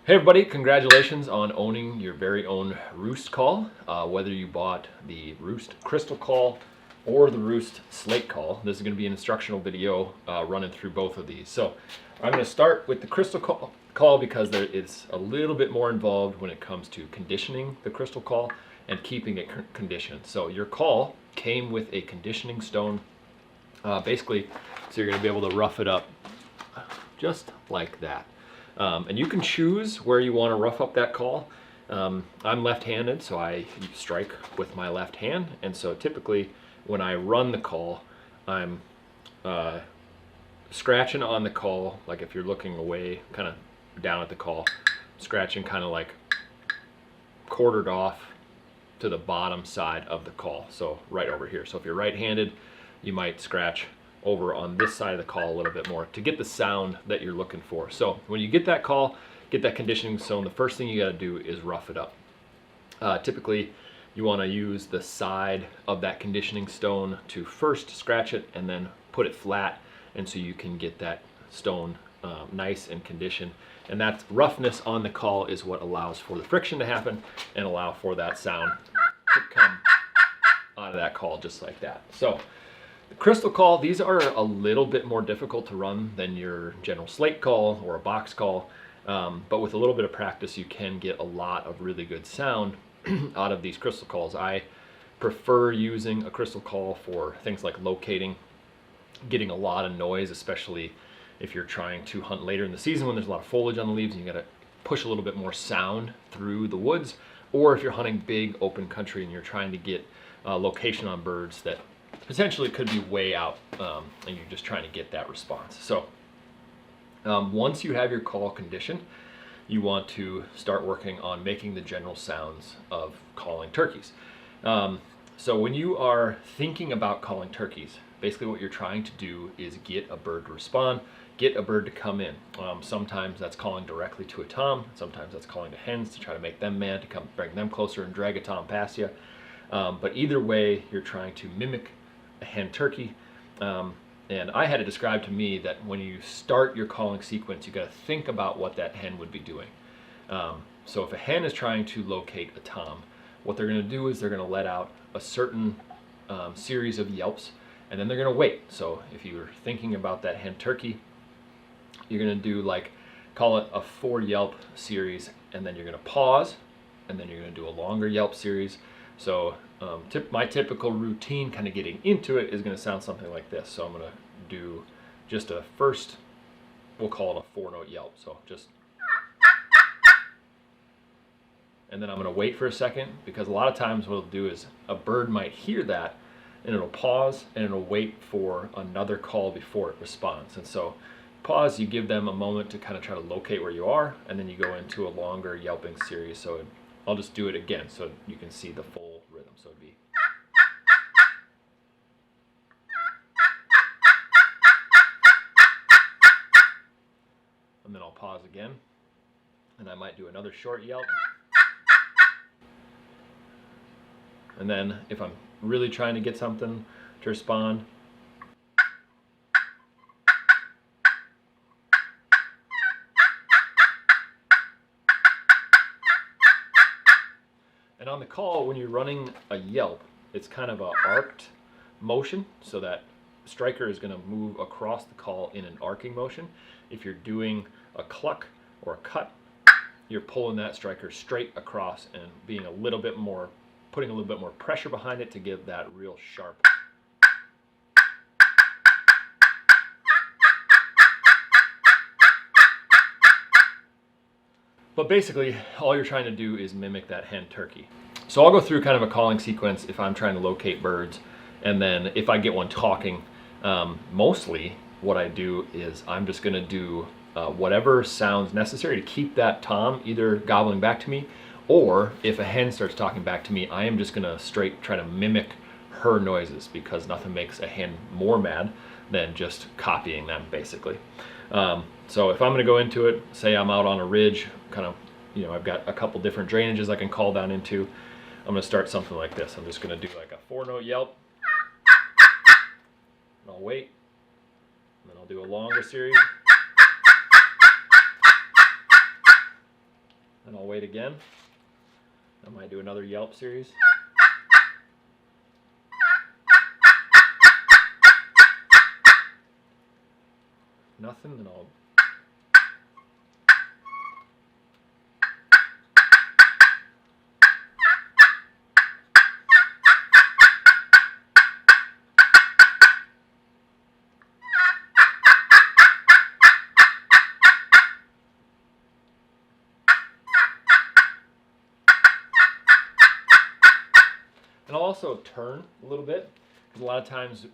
Hey everybody, congratulations on owning your very own Roost call. Whether you bought the Roost Crystal call or the Roost Slate call, this is going to be an instructional video running through both of these. So I'm going to start with the Crystal call because it's a little bit more involved when it comes to conditioning the Crystal call and keeping it conditioned. So your call came with a conditioning stone, basically, so you're going to be able to rough it up just like that. And you can choose where you want to rough up that call. I'm left-handed, so I strike with my left hand. And so typically when I run the call, I'm scratching on the call, like if you're looking away, kind of down at the call, scratching kind of like quartered off to the bottom side of the call. So right over here. So if you're right-handed, you might scratch over on this side of the call a little bit more to get the sound that you're looking for. So when you get that call, get that conditioning stone, the first thing you got to do is rough it up. Typically you want to use the side of that conditioning stone to first scratch it and then put it flat, and so you can get that stone nice and conditioned. And that roughness on the call is what allows for the friction to happen and allow for that sound to come out of that call just like that. So the Crystal call, these are a little bit more difficult to run than your general Slate call or a box call, but with a little bit of practice you can get a lot of really good sound out of these Crystal calls. I prefer using a Crystal call for things like locating, getting a lot of noise, especially if you're trying to hunt later in the season when there's a lot of foliage on the leaves and you got to push a little bit more sound through the woods, or if you're hunting big open country and you're trying to get location on birds that potentially could be way out, and you're just trying to get that response. So once you have your call conditioned, you want to start working on making the general sounds of calling turkeys. So when you are thinking about calling turkeys, basically what you're trying to do is get a bird to respond, get a bird to come in. Sometimes that's calling directly to a tom, sometimes that's calling to hens to try to make them mad, to come bring them closer and drag a tom past you. But either way, you're trying to mimic a hen turkey. And I had it described to me that when you start your calling sequence, you got to think about what that hen would be doing. So if a hen is trying to locate a tom, what they're going to do is they're going to let out a certain series of yelps, and then they're going to wait. So if you're thinking about that hen turkey, you're going to do like, call it a 4 yelp series, and then you're going to pause, and then you're going to do a longer yelp series. So my typical routine kind of getting into it is going to sound something like this. So I'm going to do just a first, we'll call it a 4-note yelp. So just, and then I'm going to wait for a second, because a lot of times what it'll do is a bird might hear that and it'll pause and it'll wait for another call before it responds. And so pause, you give them a moment to kind of try to locate where you are, and then you go into a longer yelping series. So I'll just do it again so you can see the full rhythm. So it'd be, and then I'll pause again, and I might do another short yelp. And then if I'm really trying to get something to respond, and on the call, when you're running a yelp, it's kind of an arced motion, so that striker is going to move across the call in an arcing motion. If you're doing a cluck or a cut, you're pulling that striker straight across and being a little bit more, putting a little bit more pressure behind it to give that real sharp. But basically, all you're trying to do is mimic that hen turkey. So I'll go through kind of a calling sequence if I'm trying to locate birds, and then if I get one talking, mostly what I do is I'm just going to do whatever sounds necessary to keep that tom either gobbling back to me, or if a hen starts talking back to me, I am just going to straight try to mimic her noises, because nothing makes a hen more mad than just copying them, basically. So if I'm going to go into it, say I'm out on a ridge, kind of, you know, I've got a couple different drainages I can call down into. I'm going to start something like this. I'm just going to do like a 4-note yelp, and I'll wait, and then I'll do a longer series, and I'll wait again. I might do another yelp series. Nothing, then I'll and I'll also turn a little bit, because a lot of times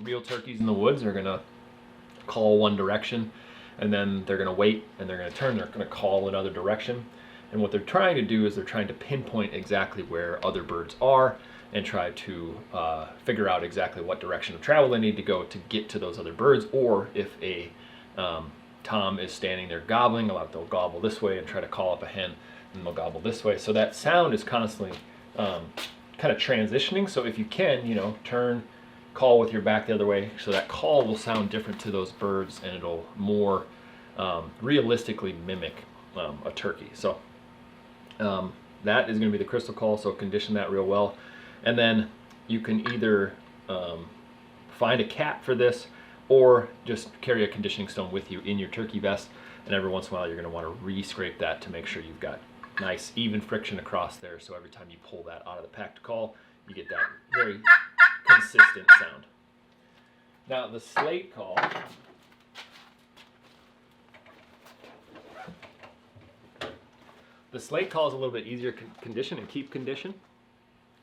real turkeys in the woods are gonna call one direction, and then they're going to wait, and they're going to turn, they're going to call another direction. And what they're trying to do is they're trying to pinpoint exactly where other birds are and try to figure out exactly what direction of travel they need to go to get to those other birds. Or if a tom is standing there gobbling, a lot they'll gobble this way and try to call up a hen, and they'll gobble this way. So that sound is constantly kind of transitioning. So if you can, you know, turn, call with your back the other way, so that call will sound different to those birds, and it'll more realistically mimic a turkey. So that is going to be the crystal call, so condition that real well. And then you can either find a cat for this, or just carry a conditioning stone with you in your turkey vest, and every once in a while you're going to want to re-scrape that to make sure you've got nice even friction across there, so every time you pull that out of the pack to call, you get that very consistent sound. Now the slate call, is a little bit easier condition and keep condition.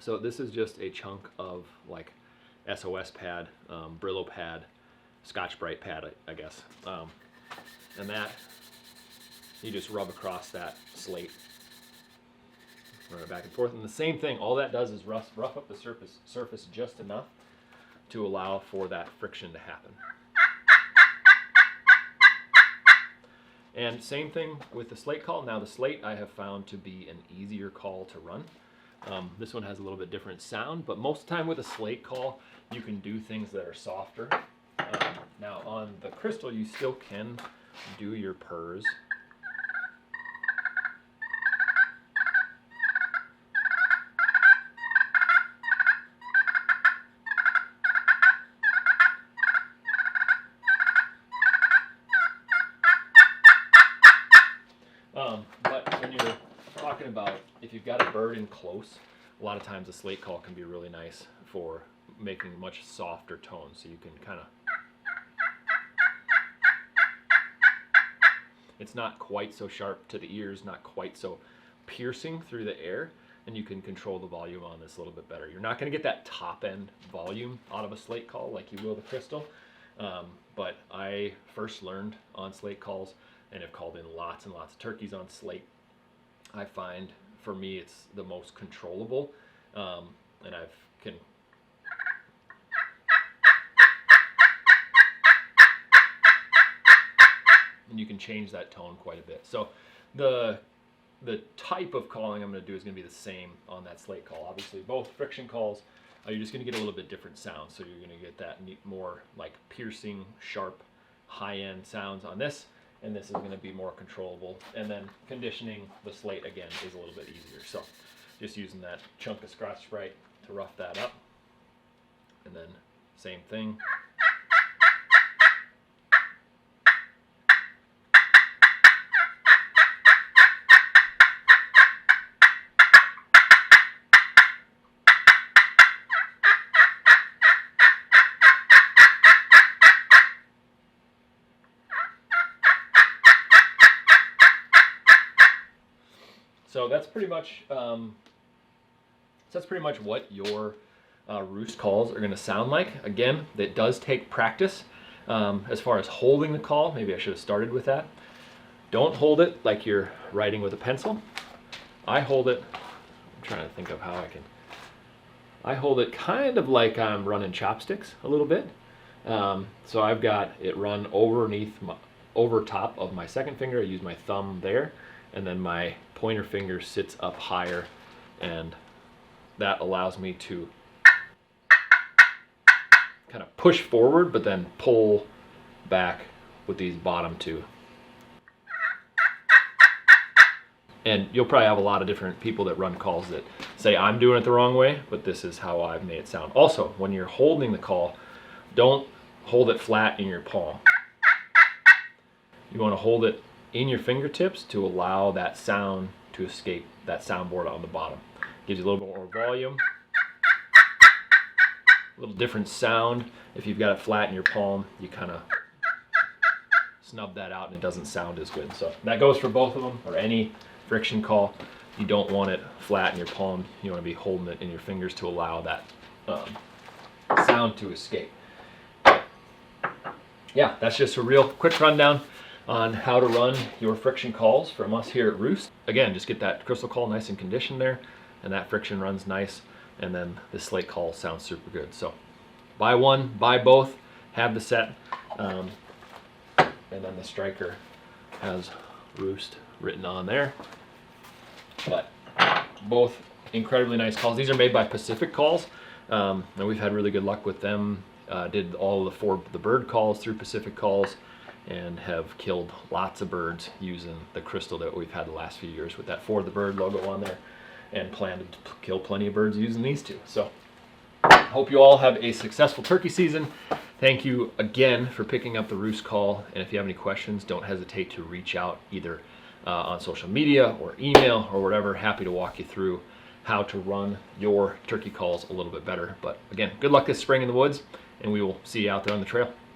So this is just a chunk of like SOS pad, Brillo pad, Scotch-Brite pad, I guess, and that you just rub across that slate, run it back and forth. And the same thing, all that does is rough up the surface just enough to allow for that friction to happen. And same thing with the slate call. Now the slate I have found to be an easier call to run. This one has a little bit different sound, but most of the time with a slate call, you can do things that are softer. Now on the crystal, you still can do your purrs. But when you're talking about if you've got a bird in close, a lot of times a slate call can be really nice for making much softer tones. So you can kind of, it's not quite so sharp to the ears, not quite so piercing through the air, and you can control the volume on this a little bit better. You're not going to get that top end volume out of a slate call like you will the crystal, but I first learned on slate calls and have called in lots and lots of turkeys on slate. I find for me it's the most controllable, and I can and you can change that tone quite a bit. So the type of calling I'm going to do is going to be the same on that slate call. Obviously both friction calls, you're just going to get a little bit different sounds. So you're going to get that more like piercing, sharp, high-end sounds on this, and this is going to be more controllable. And then conditioning the slate again is a little bit easier. So just using that chunk of Scotch-Brite to rough that up, and then same thing. So that's pretty much what your roost calls are going to sound like. Again, that does take practice. As far as holding the call, maybe I should have started with that. Don't hold it like you're writing with a pencil. I hold it, I'm trying to think of how I hold it kind of like I'm running chopsticks a little bit. So I've got it run over top of my second finger. I use my thumb there, and then my pointer finger sits up higher, and that allows me to kind of push forward but then pull back with these bottom two. And you'll probably have a lot of different people that run calls that say, I'm doing it the wrong way, but this is how I've made it sound. Also, when you're holding the call, don't hold it flat in your palm. You want to hold it in your fingertips to allow that sound to escape that soundboard on the bottom. Gives you a little bit more volume, a little different sound. If you've got it flat in your palm, you kind of snub that out and it doesn't sound as good. So that goes for both of them, or any friction call. You don't want it flat in your palm. You want to be holding it in your fingers to allow that sound to escape. Yeah, that's just a real quick rundown on how to run your friction calls from us here at Roost. Again, just get that crystal call nice and conditioned there, and that friction runs nice, and then the slate call sounds super good. So buy one, buy both, have the set, and then the striker has Roost written on there. But both incredibly nice calls. These are made by Pacific Calls, and we've had really good luck with them. Did all the bird calls through Pacific Calls, and have killed lots of birds using the crystal that we've had the last few years with that For the Bird logo on there, and plan to kill plenty of birds using these two. So hope you all have a successful turkey season. Thank you again for picking up the Roost call, and if you have any questions, don't hesitate to reach out either on social media or email or whatever. Happy to walk you through how to run your turkey calls a little bit better. But again, good luck this spring in the woods, and we will see you out there on the trail.